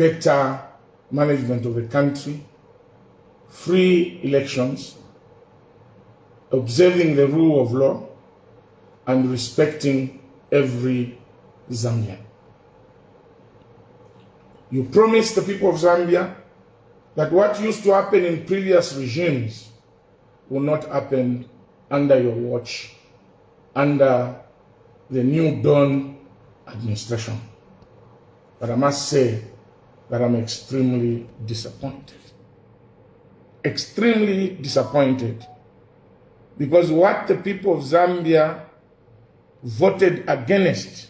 better management of the country, free elections, observing the rule of law, and respecting every Zambian. You promised the people of Zambia that what used to happen in previous regimes will not happen under your watch, under the New Dawn administration. But I must say that I'm extremely disappointed. Extremely disappointed, because what the people of Zambia voted against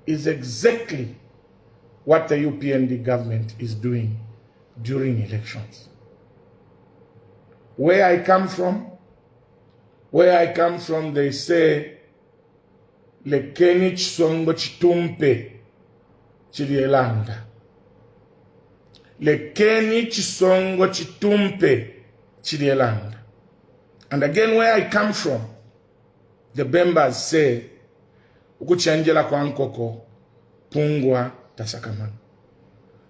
is exactly what the UPND government is doing during elections. Where I come from, they say, lekeni chisongo chitumpe chilielanda. Lekeni chisongo chitumpe chilielanda. And again, where I come from, the Bembas say, ukuchanjela kwa nkoko, pungwa tasakamana.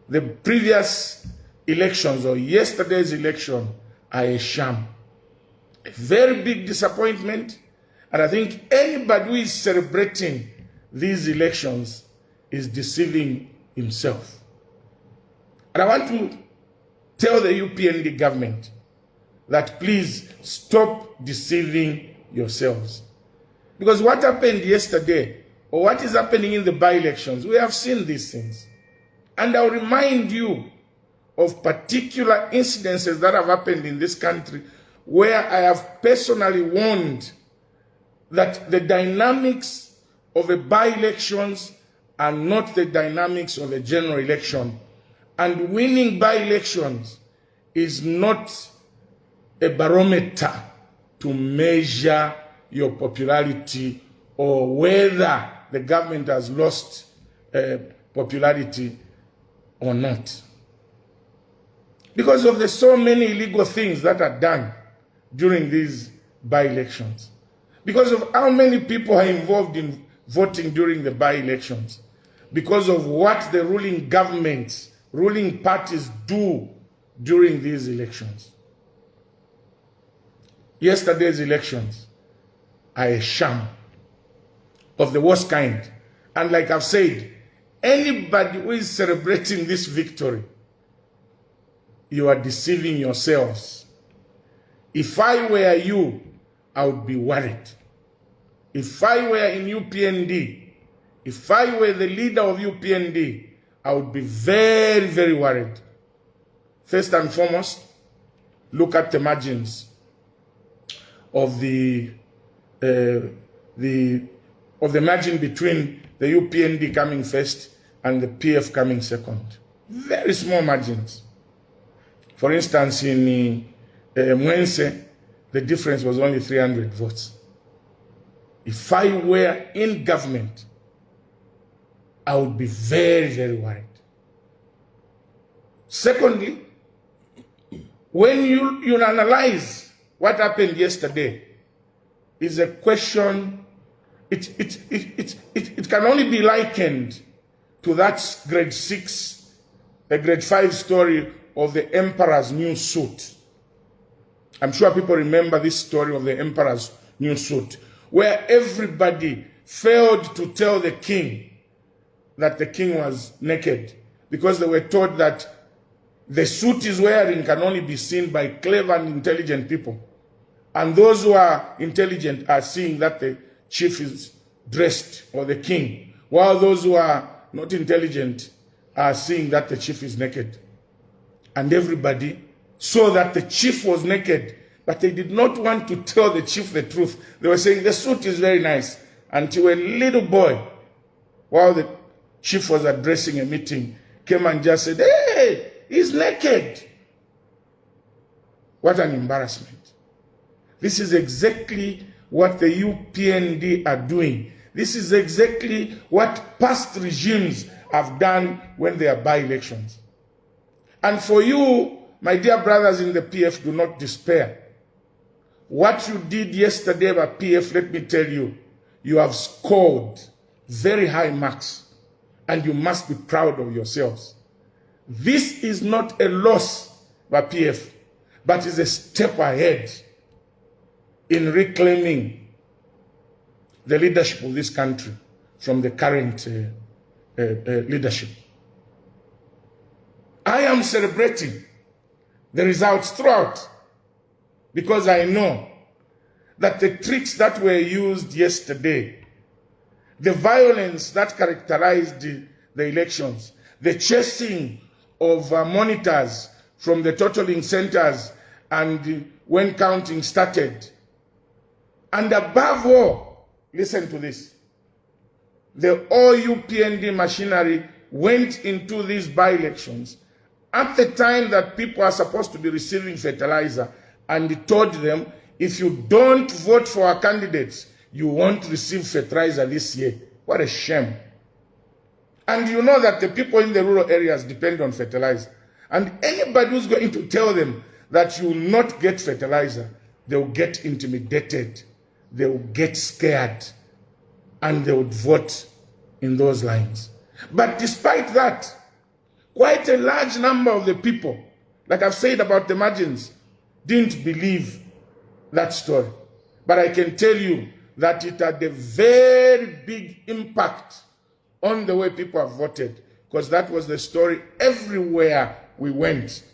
The previous elections, or yesterday's election, are a sham. A very big disappointment. And I think anybody who is celebrating these elections is deceiving himself. And I want to tell the UPND government that please stop deceiving yourselves. Because what happened yesterday, or what is happening in the by-elections, we have seen these things. And I'll remind you of particular incidences that have happened in this country where I have personally warned that the dynamics of a by-elections are not the dynamics of a general election. And winning by-elections is not a barometer to measure your popularity or whether the government has lost popularity or not. Because of the so many illegal things that are done during these by-elections. Because of how many people are involved in voting during the by-elections. Because of what the ruling governments, ruling parties do during these elections. Yesterday's elections are a sham of the worst kind. And like I've said, anybody who is celebrating this victory, you are deceiving yourselves. If I were you, I would be worried. If I were in UPND, if I were the leader of UPND, I would be very, very worried. First and foremost, look at the margins of the margin between the UPND coming first and the PF coming second. Very small margins. For instance, in Mwense, the difference was only 300 votes. If I were in government, I would be very, very worried. Secondly, when you analyze what happened yesterday, is a question, it can only be likened to that grade 6, the grade 5 story of the emperor's new suit. I'm sure people remember this story of the emperor's new suit, where everybody failed to tell the king that the king was naked, because they were told that the suit he's wearing can only be seen by clever and intelligent people. And those who are intelligent are seeing that the chief is dressed, or the king, while those who are not intelligent are seeing that the chief is naked. And everybody saw that the chief was naked, but they did not want to tell the chief the truth. They were saying the suit is very nice, until a little boy, while the chief was addressing a meeting, came and just said, "Hey, he's naked." What an embarrassment. This is exactly what the UPND are doing. This is exactly what past regimes have done when they are by-elections. And for you, my dear brothers in the PF, do not despair. What you did yesterday by PF, let me tell you, you have scored very high marks, and you must be proud of yourselves. This is not a loss by PF, but is a step ahead in reclaiming the leadership of this country from the current leadership. I am celebrating the results throughout because I know that the tricks that were used yesterday, the violence that characterized the elections, the chasing of monitors from the totaling centers and when counting started, and above all, listen to this, the all UPND machinery went into these by-elections at the time that people are supposed to be receiving fertilizer, and told them, if you don't vote for our candidates, you won't receive fertilizer this year. What a shame. And you know that the people in the rural areas depend on fertilizer. And anybody who's going to tell them that you will not get fertilizer, they will get intimidated, they will get scared, and they would vote in those lines. But despite that, quite a large number of the people, like I've said about the margins, didn't believe that story. But I can tell you that it had a very big impact on the way people have voted, because that was the story everywhere we went,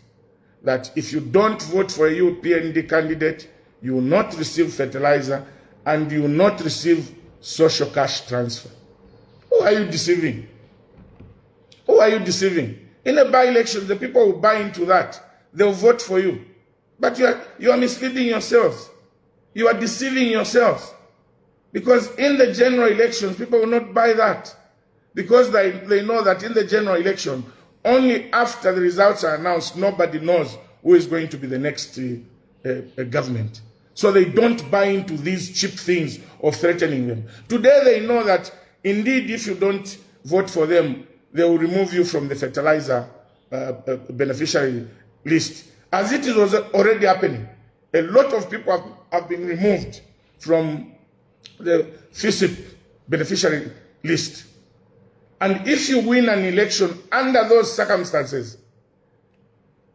that if you don't vote for a UPND candidate, you will not receive fertilizer and you will not receive social cash transfer. Who are you deceiving? Who are you deceiving? In a by-election, the people who buy into that, they'll vote for you. But you are misleading yourselves. You are deceiving yourselves. Because in the general elections, people will not buy that. Because they know that in the general election, only after the results are announced, nobody knows who is going to be the next government. So they don't buy into these cheap things of threatening them. Today they know that indeed if you don't vote for them, they will remove you from the fertilizer beneficiary list. As it was already happening, a lot of people have been removed from the FISIP beneficiary list. And if you win an election under those circumstances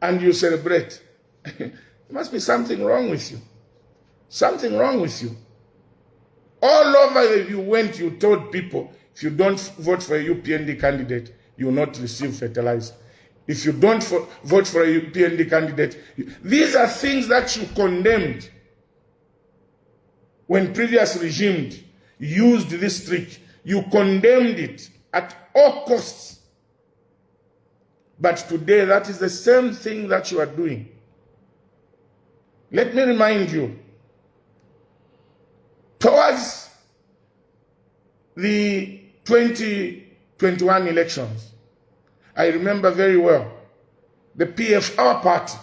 and you celebrate, there must be something wrong with you. Something wrong with you. All over you went, you told people, if you don't vote for a UPND candidate, you will not receive fertilizer. If you don't vote for a UPND candidate, these are things that you condemned when previous regimes used this trick. You condemned it at all costs. But today, that is the same thing that you are doing. Let me remind you, towards the 2021 elections, I remember very well, the PF, our party,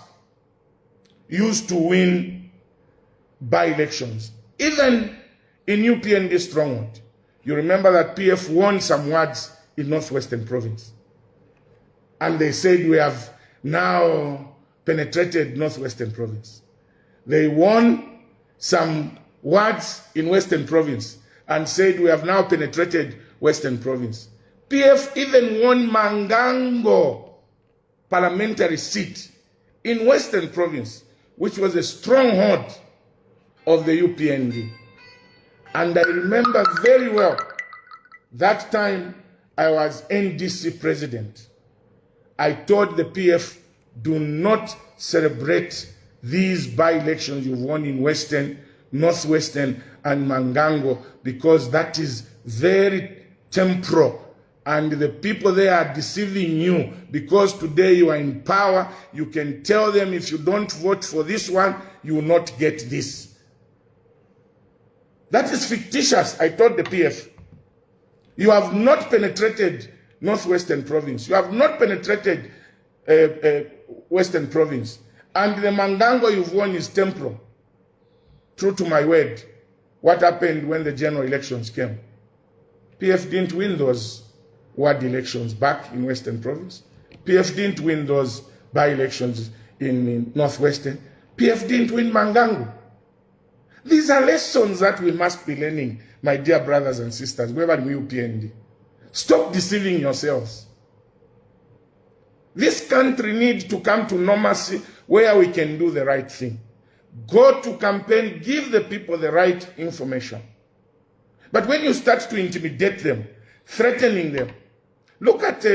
used to win by-elections, even in UPND stronghold. You remember that PF won some wards in Northwestern Province. And they said we have now penetrated Northwestern Province. They won some wards in Western Province and said we have now penetrated Western Province. PF even won Mangango parliamentary seat in Western Province, which was a stronghold of the UPND. And I remember very well, that time I was NDC president. I told the PF, do not celebrate these by-elections you've won in Western, Northwestern, and Mangango, because that is very temporal. And the people there are deceiving you, because today you are in power. You can tell them, if you don't vote for this one, you will not get this. That is fictitious, I told the PF. You have not penetrated Northwestern Province. You have not penetrated Western Province. And the Mangango you've won is temporal. True to my word. What happened when the general elections came? PF didn't win those ward elections back in Western Province. PF didn't win those by-elections in Northwestern. PF didn't win Mangango. These are lessons that we must be learning, my dear brothers and sisters, wherever we UPND. Stop deceiving yourselves. This country needs to come to normalcy where we can do the right thing. Go to campaign, give the people the right information. But when you start to intimidate them, threatening them, look at